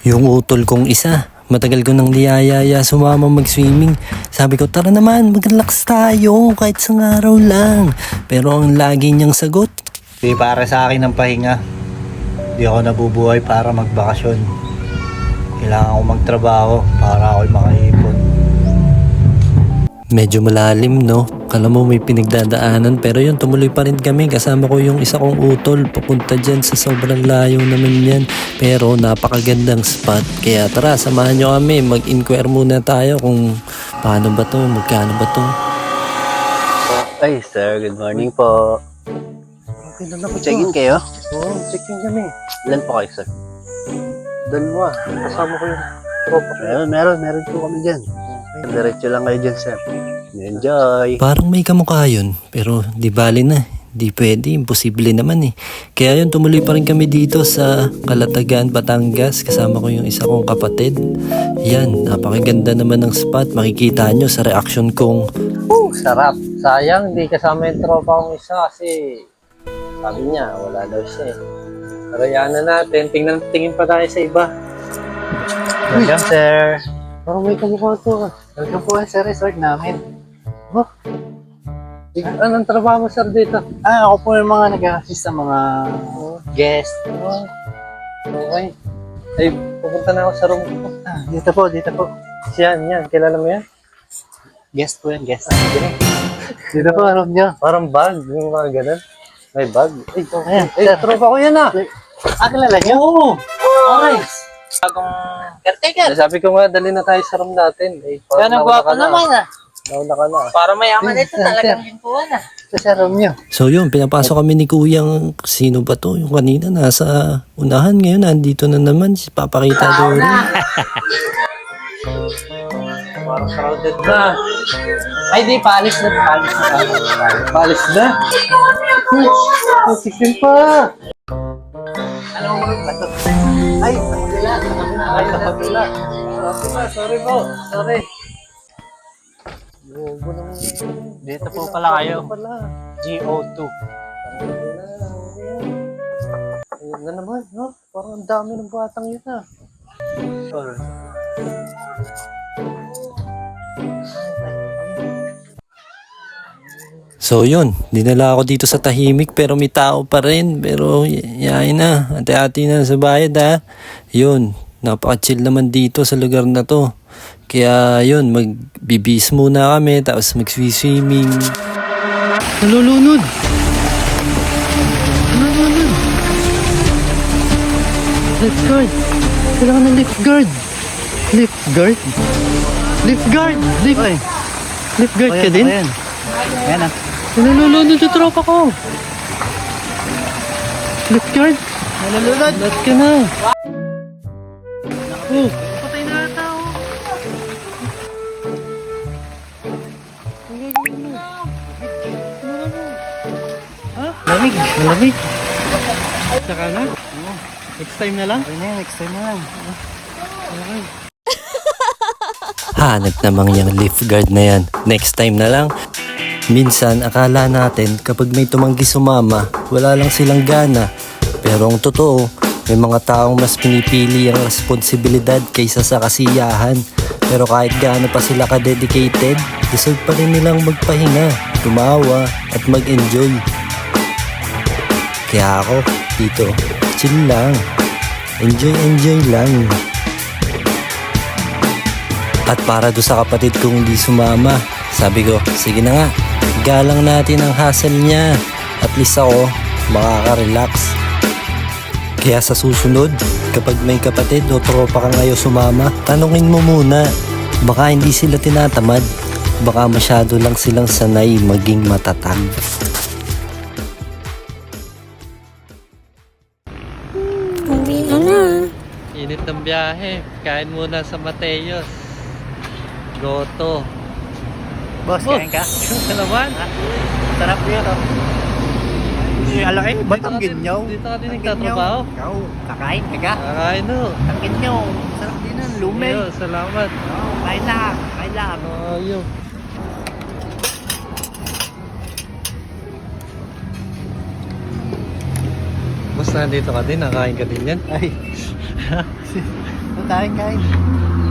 Yung utol kong isa, matagal ko nang niyayaya sumama mag-swimming. Sabi ko, tara naman, mag-relax tayo kahit isang araw lang. Pero ang lagi niyang sagot, Di para sa akin ng pahinga. Di ako nabubuhay para magbakasyon. Kailangan ko magtrabaho para ako'y makaipon. medyo malalim no. Kala mo may pinagdadaanan pero yun, tumuloy pa rin kami. Kasama ko yung isa kong utol papunta dyan sa sobrang layo naman yan. Pero napakagandang spot. Kaya tara, samahan nyo kami. Mag-inquire muna tayo kung paano ba to, magkano ba to. Ay, sir. Good morning po. Okay na ako. Check-in kayo? Oo, check-in kami. Ilan po kayo, sir? Dalawa. Kasama ko yung tropa ko. Meron po kami dyan. Diretso lang kayo dyan, sir. Enjoy. Parang may kamukha yun, pero di bali na. Di pwede, imposible naman eh. Kaya yun, tumuloy pa rin kami dito sa Calatagan, Batangas. Kasama ko yung isa kong kapatid. Yan, napakaganda naman ng spot. Makikita nyo sa reaction kong, Sarap. Sayang, hindi kasama yung tropa kong isa kasi sabi niya, wala daw siya eh. Pero yan na natin. Tingin pa tayo sa iba. Welcome, sir. Parang may kamukha to. Welcome po sa resort namin. Anong trabaho mo, sir, dito? Ako po yung mga nag-assist sa mga guest. Okay. Ay, pupunta na ako sa room ko. Dito po. Yan. Kilala mo yan? Guest po yan, guest. Dito po, alam nyo. Parang bag, yung mga ganun. May bag. Ay, Ayan, ay, sir. tropa ko yan ah. Kilala nyo? Oo. Okay. Bagong caretaker. Sabi ko nga, dali na tayo sa room natin. Eh, Yan ang gwapo naman ah. Nauna ka na. Para mayaman ito talagang gintuan ah. Sa room nyo. so yun, pinapasok kami ni Kuyang, sino ba to? Yung kanina nasa unahan, ngayon nandito na naman, si Papakita Dory. Parang crowded na. Ay di, paalis na. Palis na. Sikin pa. Anong room ba ito? Ay, sa kabila. Ay, sa kabila. Sorry po. Sorry. Logo naman. Dito po pala kayo. GO2. Ayun na naman, no? Parang ang dami ng batang yun, ah. Sorry. So yun, dinala ako dito sa tahimik pero may tao pa rin. Pero yain na, ate-ate na sa bayad ha. Yun, napaka-chill naman dito sa lugar na to. Kaya yun, magbibis muna kami tapos mag-swimming. Nalulunod! Nalulunod! Lifeguard! Kailangan ng lifeguard! Lifeguard? Lifeguard! Lifeguard ka din? Ayan ah. Nalulunod yung tropa ko. Lifeguard? Nalulunod. Ba't ka na? Oh. Patay na ata oh. Lamig. Malamig. Saka na? Next time na lang? Next time na lang. Hanap namang yung lifeguard na yan. Next time na lang. Minsan, akala natin kapag may tumanggi sumama, wala lang silang gana. Pero ang totoo, may mga taong mas pinipili ang responsibilidad kaysa sa kasiyahan. Pero kahit gaano pa sila ka-dedicated, deserve pa rin nilang magpahinga, tumawa, at mag-enjoy. Kaya ako, dito, chill lang. Enjoy lang. At para do sa kapatid kong hindi sumama, sabi ko, sige na nga, galang natin ang hassle niya. At least ako, makaka-relax. Kaya sa susunod, kapag may kapatid o tropa kang ayaw sumama, tanungin mo muna. Baka hindi sila tinatamad. Baka masyado lang silang sanay maging matatag. Uwi na na. Init ng biyahe. Kain muna sa Mateos. Goto. Boss, kain ka? Ano naman? Sarap yun oh. Alam eh, ba't ang ginyaw? Dito ka din nagtatrabaho? Ikaw, kakain ka ka? Kakain no. Ang ginyaw. Sarap din ang lumay. Ayun, salamat. Kain lang. Kain lang. Ayun. Basta nandito ka din, nakain ka din yan. Ay. Kain.